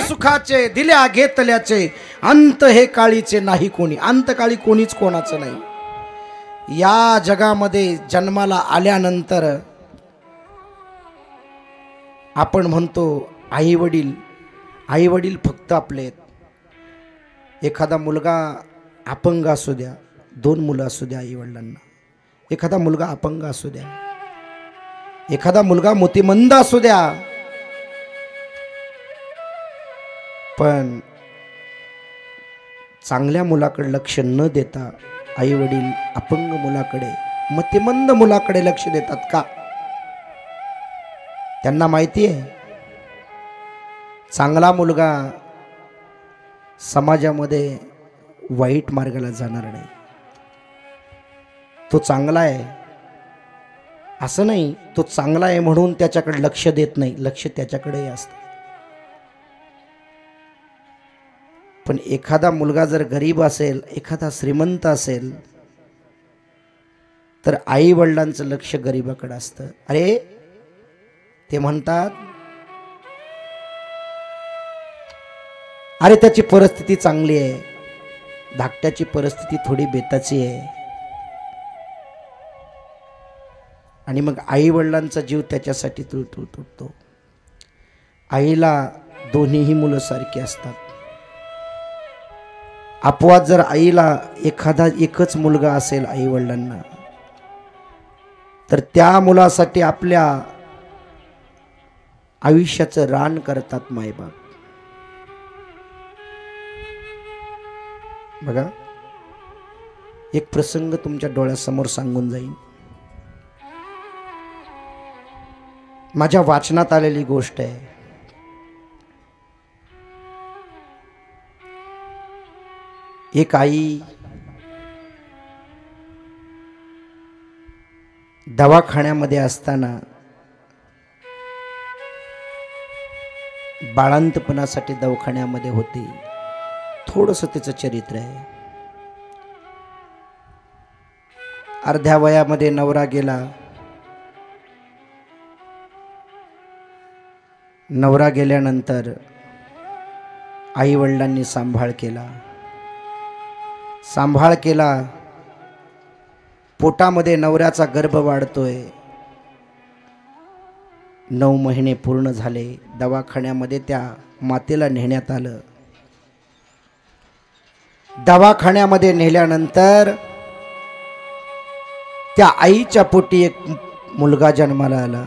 सुखाचे दिल्या घेतल्याचे अंत हे काळीचे नाही कोणी. अंतकाळी कोणीच कोणाचं नाही. या जगामध्ये जन्माला आल्यानंतर आपण म्हणतो आई वडील फक्त आपले आहेत. एखादा मुलगा अपंग असू द्या, 2 मुलं असू द्या आई वडिलांना, एखादा मुलगा अपंग असू द्या, एखादा मुलगा मोतीमंद असू द्या, पण चांगल्या मुलाकडे लक्ष न देता आई वडील अपंग मुलाकडे, मतिमंद मुलाकडे लक्ष देतात का? त्यांना माहिती आहे चांगला मुलगा समाजामध्ये वाईट मार्गाला जाणार नाही. तो चांगला आहे असं नाही, तो चांगला आहे म्हणून त्याच्याकडे लक्ष देत नाही, लक्ष त्याच्याकडेही असतं. पण एखादा मुलगा जर गरीब असेल, एखादा श्रीमंत असेल, तर आई वडिलांचं लक्ष गरीबाकडे असतं. अरे ते म्हणतात अरे त्याची परिस्थिती चांगली आहे, धाकट्याची परिस्थिती थोडी बेताची आहे. आणि मग आई वडिलांचा जीव त्याच्यासाठी तुटतो. आईला दोन्हीही मुलं सारखी असतात. अपवाद जर आईला एकच मुलगा असेल आई वडिलांना, तर त्या मुलासाठी आपल्या आयुष्याचं रान करतात मायबाप. बघा एक प्रसंग तुमच्या डोळ्यासमोर सांगून जाईल. माझ्या वाचनात आलेली गोष्ट आहे. एक आई दवाखान्यामध्ये असताना बाळंतपणासाठी दवाखान्यामध्ये होती. थोडंसं तिचं चरित्र आहे. अर्ध्या वयामध्ये नवरा गेला. नवरा गेल्यानंतर आई वडिलांनी सांभाळ केला. पोटामध्ये नवऱ्याचा गर्भ वाढतोय. 9 महिने पूर्ण झाले. दवाखान्यामध्ये त्या मातेला नेण्यात आलं. दवाखान्यामध्ये नेल्यानंतर त्या आईच्या पोटी एक मुलगा जन्माला आला.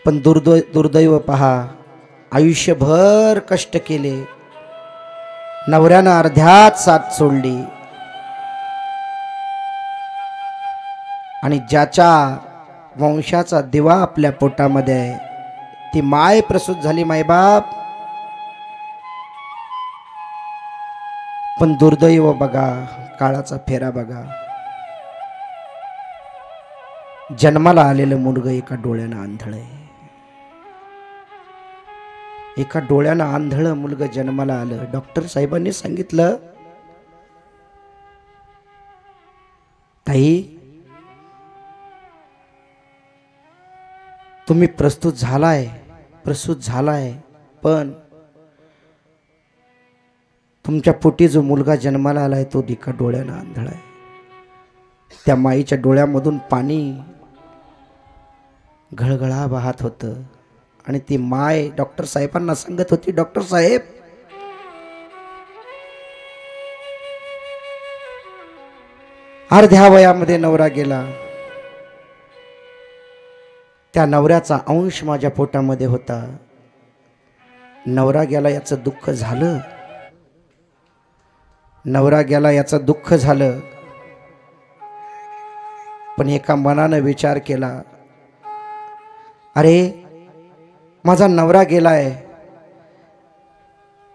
पण दुर्दैव पहा, आयुष्यभर कष्ट केले, नवऱ्यानं अर्ध्यात साथ सोडली. आणि ज्याच्या वंशाचा दिवा आपल्या पोटामध्ये आहे, ती माय प्रसूत झाली, मायबाप. पण दुर्दैव बघा, काळाचा फेरा बघा, जन्माला आलेलं मुलगा एका डोळ्यानं आंधळ आहे. एका डोळ्यानं आंधळ मुलगा जन्माला आलं. डॉक्टर साहेबांनी सांगितलं, ताई तुम्ही प्रसूत झालाय, पण तुमच्या पोटी जो मुलगा जन्माला आलाय तो एका डोळ्यानं आंधळा आहे. त्या माईच्या डोळ्यामधून पाणी घळघळा वाहत होतं. आणि ती माय डॉक्टर साहेबांना सांगत होती, डॉक्टर साहेब अर्ध्या वयामध्ये नवरा गेला, त्या नवऱ्याचा अंश माझ्या पोटामध्ये होता. नवरा गेला याचं दुःख झालं, पण एका मनानं विचार केला, अरे माझा नवरा गेलाय,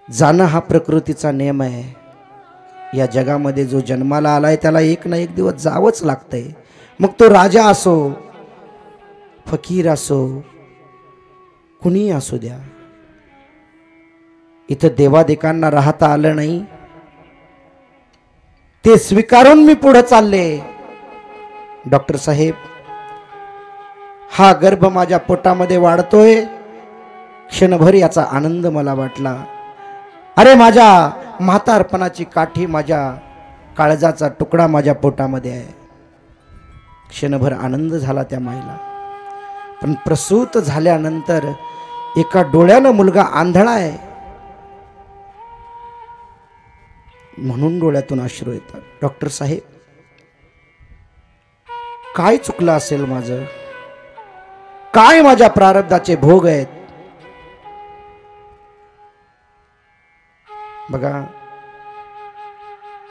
जाणं हा प्रकृतीचा नियम आहे. या जगामध्ये जो जन्माला आलाय त्याला एक ना एक दिवस जावंच लागतंय. मग तो राजा असो, फकीर असो, कुणी असू द्या. इथं देवादिकांना राहता आलं नाही, ते स्वीकारून मी पुढे चालले. डॉक्टर साहेब, हा गर्भ माझ्या पोटामध्ये वाढतोय, क्षणभर याचा आनंद मला वाटला. अरे माझ्या म्हातारपणाची काठी, माझ्या काळजाचा तुकडा माझ्या पोटामध्ये आहे. क्षणभर आनंद झाला त्या माईला. पण प्रसूत झाल्यानंतर एका डोळ्यानं मुलगा आंधळा आहे म्हणून डोळ्यातून अश्रू येतात. डॉक्टर साहेब, काय चुकलं असेल माझं? काय माझ्या प्रारब्धाचे भोग आहेत? बघा,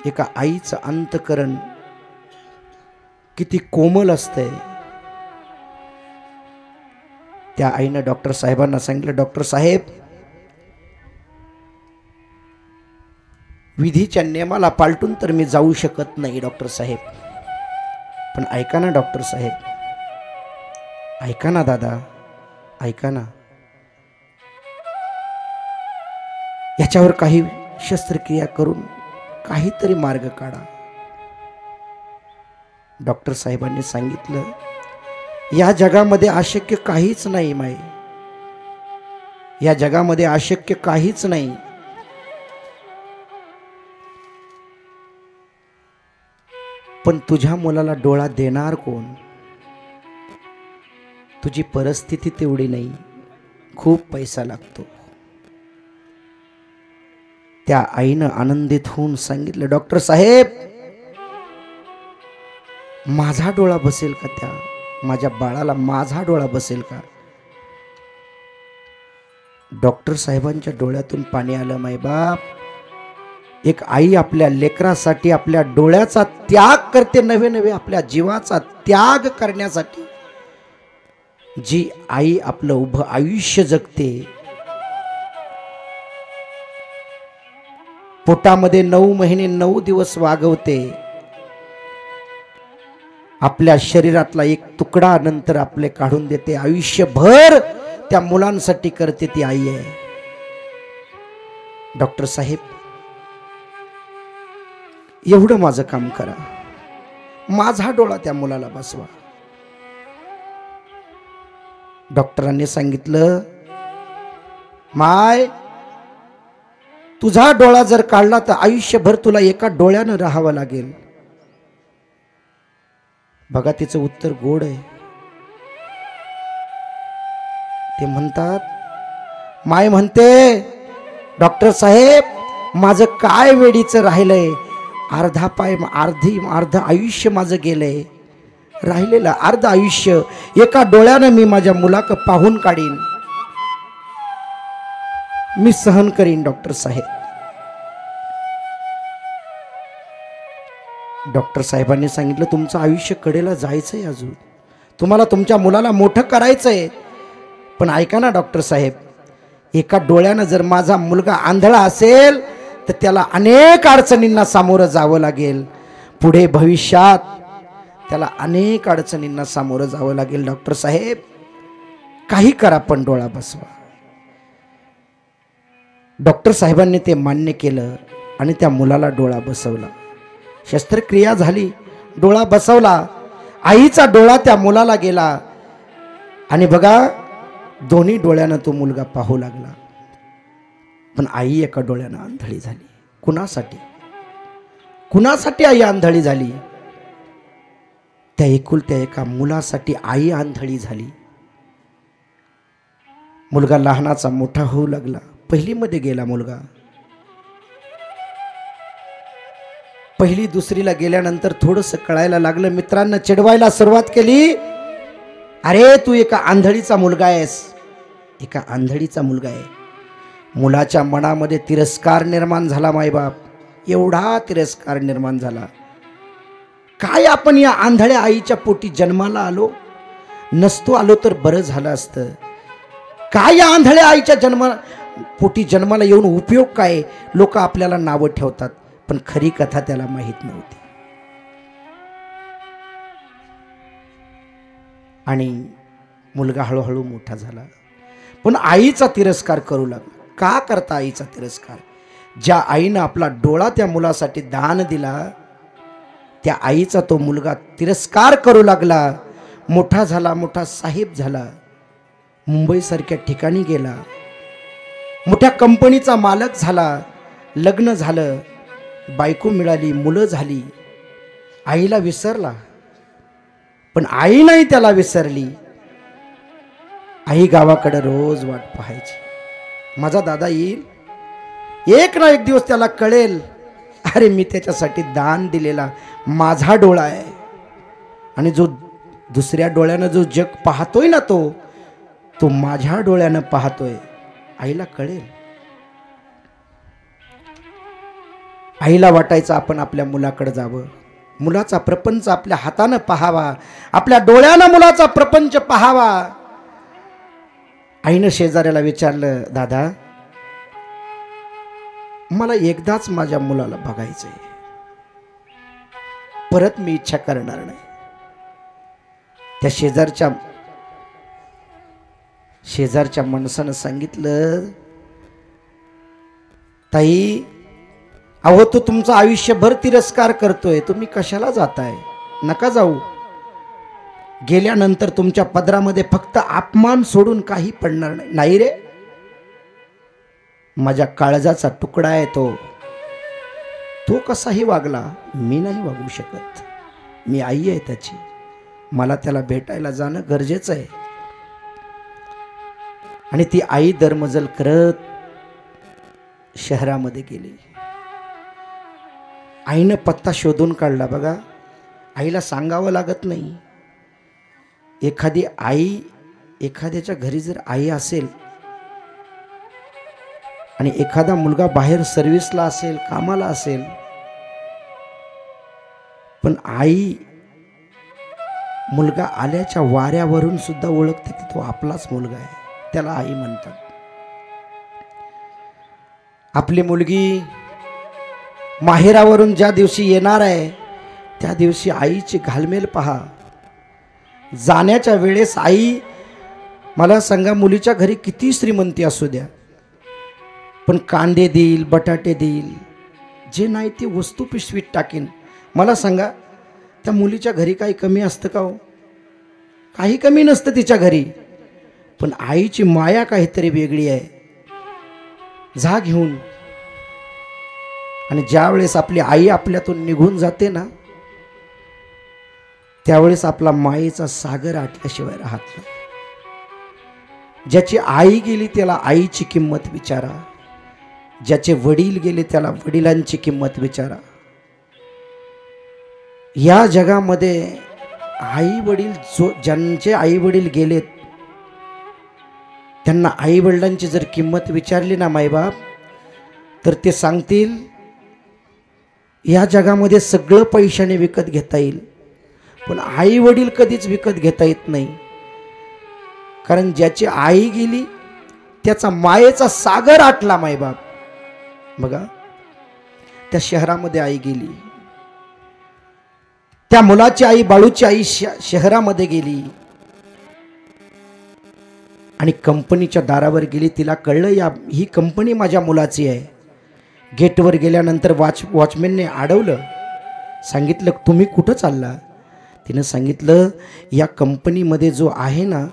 एका आईचं अंतकरण किती कोमल असतंय. त्या आईनं डॉक्टर साहेबांना सांगितलं, डॉक्टर साहेब, विधीच्या नियमाला पालटून तर मी जाऊ शकत नाही डॉक्टर साहेब, पण ऐका ना डॉक्टर साहेब, ऐका ना दादा, ऐका ना, याच्यावर काही शस्त्रक्रिया करून काहीतरी मार्ग काढा. डॉक्टर साहेबांनी सांगितलं, या जगामध्ये अशक्य काहीच नाही माई, या जगामध्ये अशक्य काहीच नाही. पण तुझ्या मुलाला डोळा देणार कोण? तुझी परिस्थिती तेवढी नाही, खूप पैसा लागतो. त्या आईनं आनंदित होऊन सांगितलं, डॉक्टर साहेब, माझा डोळा बसेल का? त्या माझ्या बाळाला माझा डोळा बसेल का? डॉक्टर साहेबांच्या डोळ्यातून पाणी आलं. मायबाप, एक आई आपल्या लेकरासाठी आपल्या डोळ्याचा त्याग करते, नवे नवे आपल्या जीवाचा त्याग करण्यासाठी. जी आई आपलं उभं आयुष्य जगते, पोटामध्ये 9 महिने 9 दिवस वागवते, आपल्या शरीरातला एक तुकडा नंतर आपले काढून देते, आयुष्यभर त्या मुलांसाठी करते, ती आई आहे. डॉक्टर साहेब, एवढं माझं काम करा, माझा डोळा त्या मुलाला बसवा. डॉक्टरांनी सांगितलं, माय, तुझा डोळा जर काढला तर आयुष्यभर तुला एका डोळ्यानं राहावं लागेल. बघा, तिचं उत्तर गोड आहे. ते म्हणतात, माय म्हणते, डॉक्टर साहेब, माझं काय वेडीचं राहिलंय, अर्धा पाय, अर्ध आयुष्य माझं गेलंय, राहिलेलं अर्ध आयुष्य एका डोळ्यानं मी माझ्या मुलाक पाहून काढीन, मी सहन करीन डॉक्टर साहेब. डॉक्टर साहेबांनी सांगितलं, तुमचं आयुष्य कडेला जायचंय, अजून तुम्हाला तुमच्या मुलाला मोठं करायचंय. पण ऐका ना डॉक्टर साहेब, एका डोळ्यानं जर माझा मुलगा आंधळा असेल तर त्याला अनेक अडचणींना सामोरं जावं लागेल. पुढे भविष्यात त्याला अनेक अडचणींना सामोरं जावं लागेल. डॉक्टर साहेब, काही करा पण डोळा बसवा. डॉक्टर साहेबांनी ते मान्य केलं आणि त्या मुलाला डोळा बसवला. शस्त्रक्रिया झाली, डोळा बसवला. आईचा डोळा त्या मुलाला गेला आणि बघा, दोन्ही डोळ्यानं तो मुलगा पाहू लागला. पण आई एका डोळ्यानं आंधळी झाली. कुणासाठी? कुणासाठी आई आंधळी झाली? त्या एकुलत्या एका मुलासाठी आई आंधळी झाली. मुलगा लहानाचा मोठा होऊ लागला. पहिलीमध्ये गेला मुलगा. पहिली दुसरीला गेल्यानंतर थोडंसं कळायला लागलं. मित्रांना चिडवायला सुरुवात केली, अरे तू एका आंधळीचा मुलगा आहेस, एका आंधळीचा मुलगा आहे. मुलाच्या मनामध्ये तिरस्कार निर्माण झाला. मायबाप, एवढा तिरस्कार निर्माण झाला. काय आपण या आंधळ्या आईच्या पोटी जन्माला आलो? नसतो आलो तर बरं झालं असतं. काय या आंधळ्या आईच्या पोटी जन्माला येऊन उपयोग काय? लोक आपल्याला नावं ठेवतात, पण खरी कथा त्याला माहीत नव्हती. आणि मुलगा हळूहळू मोठा झाला, पण आईचा तिरस्कार करू लागला. का करता आईचा तिरस्कार? ज्या आईनं आपला डोळा त्या मुलासाठी दान दिला, त्या आईचा तो मुलगा तिरस्कार करू लागला. मोठा झाला, मोठा साहेब झाला, मुंबईसारख्या ठिकाणी गेला, मोठ्या कंपनीचा मालक झाला, लग्न झालं, बायको मिळाली, मुलं झाली, आईला विसरला. पण आई नाही त्याला विसरली. आई गावाकडे रोज वाट पाहायची, माझा दादा येईल. एक ना एक दिवस त्याला कळेल, अरे मी त्याच्यासाठी दान दिलेला माझा डोळा आहे, आणि जो दुसऱ्या डोळ्यानं जो जग पाहतोय ना, तो माझ्या डोळ्यानं पाहतोय. आईला कळेल. आईला वाटायचं आपण आपल्या मुलाकडे जावं, मुलाचा प्रपंच आपल्या हातानं पाहावा, आपल्या डोळ्यानं मुलाचा प्रपंच पाहावा. आईनं शेजाऱ्याला विचारलं, दादा मला एकदाच माझ्या मुलाला बघायचंय, परत मी इच्छा करणार नाही. त्या शेजारच्या माणसानं सांगितलं, ताई अहो तो तुमचं आयुष्यभर तिरस्कार करतोय, तुम्ही कशाला जाताय, नका जाऊ. गेल्यानंतर तुमच्या पदरामध्ये फक्त अपमान सोडून काही पडणार नाही. नाही रे, माझ्या काळजाचा तुकडा आहे तो कसाही वागला, मी नाही वागू शकत. मी आई आहे त्याची, मला त्याला भेटायला जाणं गरजेचं आहे. आणि ती आई दरमजल करत शहरामध्ये गेली. आईनं पत्ता शोधून काढला. बघा, आईला सांगावं लागत नाही. एखादी आई, एखाद्याच्या घरी जर आई असेल आणि एखादा मुलगा बाहेर सर्व्हिसला असेल, कामाला असेल, पण आई मुलगा आल्याच्या वाऱ्यावरून सुद्धा ओळखते की तो आपलाच मुलगा आहे, त्याला आई म्हणतात. आपली मुलगी माहेरावरून ज्या दिवशी येणार आहे त्या दिवशी आईची घालमेल पहा. जाण्याच्या वेळेस आई, मला सांगा, मुलीच्या घरी किती श्रीमंती असू द्या, पण कांदे देईल, बटाटे देईल, जे नाही ती वस्तू पिशवीत टाकीन. मला सांगा, त्या मुलीच्या घरी काही कमी असतं का हो? काही कमी नसतं तिच्या घरी. पण आईची माया काहीतरी वेगळी आहे. जा घेऊन. आणि ज्या वेळेस आपली आई आपल्यातून निघून जाते ना, त्यावेळेस आपला मायेचा सागर आटल्याशिवाय राहत नाही. ज्याची आई गेली त्याला आईची किंमत विचारा, ज्याचे वडील गेले त्याला वडिलांची किंमत विचारा. या जगामध्ये आई वडील, ज्यांचे आई वडील गेलेत त्यांना आई वडिलांची जर किंमत विचारली ना मायबाप, तर ते सांगतील या जगामध्ये सगळं पैशाने विकत घेता येईल, पण आई वडील कधीच विकत घेता येत नाही. कारण ज्याची आई गेली त्याचा मायेचा सागर आटला मायबाप. बघा, त्या शहरामध्ये आई गेली, त्या मुलाची आई, बाळूची आई शहरामध्ये गेली आणि कंपनीच्या दारावर गेली. तिला कळलं ही कंपनी माझ्या मुलाची आहे. गेटवर गेल्यानंतर वॉचमॅनने अडवलं, सांगितलं तुम्ही कुठं चालला? तिनं सांगितलं, या कंपनीमध्ये जो आहे ना,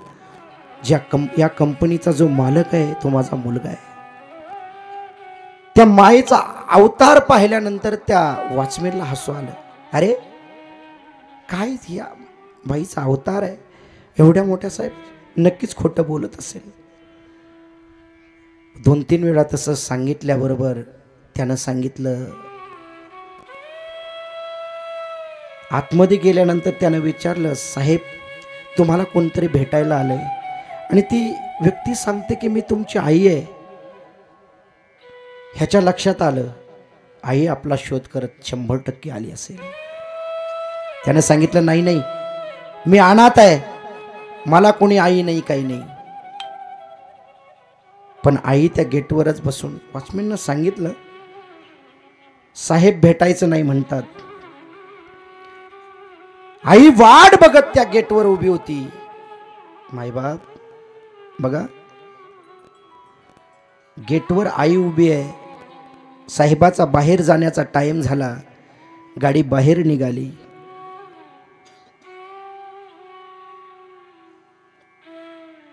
या कंपनीचा जो मालक आहे तो माझा मुलगा आहे. त्या मायेचा अवतार पाहिल्यानंतर त्या वॉचमॅनला हसू आलं. अरे काय या बाईचा अवतार आहे, एवढ्या मोठ्या साहेब, नक्कीच खोटं बोलत असेल. 2-3 वेळा तसं सांगितल्याबरोबर त्यानं सांगितलं. आतमध्ये गेल्यानंतर त्यानं विचारलं, साहेब तुम्हाला कोणतरी भेटायला आलंय? आणि ती व्यक्ती सांगते की मी तुमची आई आहे. ह्याच्या लक्षात आलं आई आपला शोध करत 100% आली असेल. त्यानं सांगितलं, नाही नाही, मी अनाथ आहे, मला कोणी आई नाही, काही नाही. पण आई त्या गेटवरच बसून, वॉचमॅननं सांगितलं साहेब भेटायचं नाही म्हणतात. आई वाट बघत त्या गेटवर उभी होती. मायबाप बघा, गेटवर आई उभी आहे. साहेबाचा बाहेर जाण्याचा टाइम झाला, गाडी बाहेर निघाली.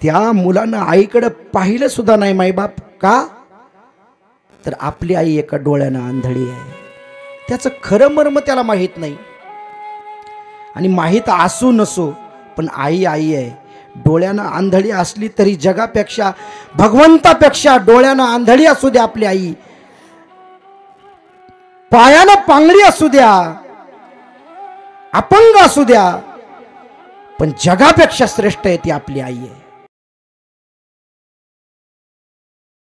त्या मुलानं आईकडे पाहिलं सुद्धा नाही मायबाप. का? तर आपली आई एका डोळ्यानं आंधळी आहे. त्याचं खरं मर्म त्याला माहीत नाही. आणि माहीत असू नसो पण आई आई आहे. डोळ्यानं आंधळी असली तरी जगापेक्षा भगवंतापेक्षा डोळ्यानं आंधळी असू द्या आपली आई, पायानं पांगळी असू द्या, अपंग असू द्या, पण जगापेक्षा श्रेष्ठ आहे ती आपली आई आहे.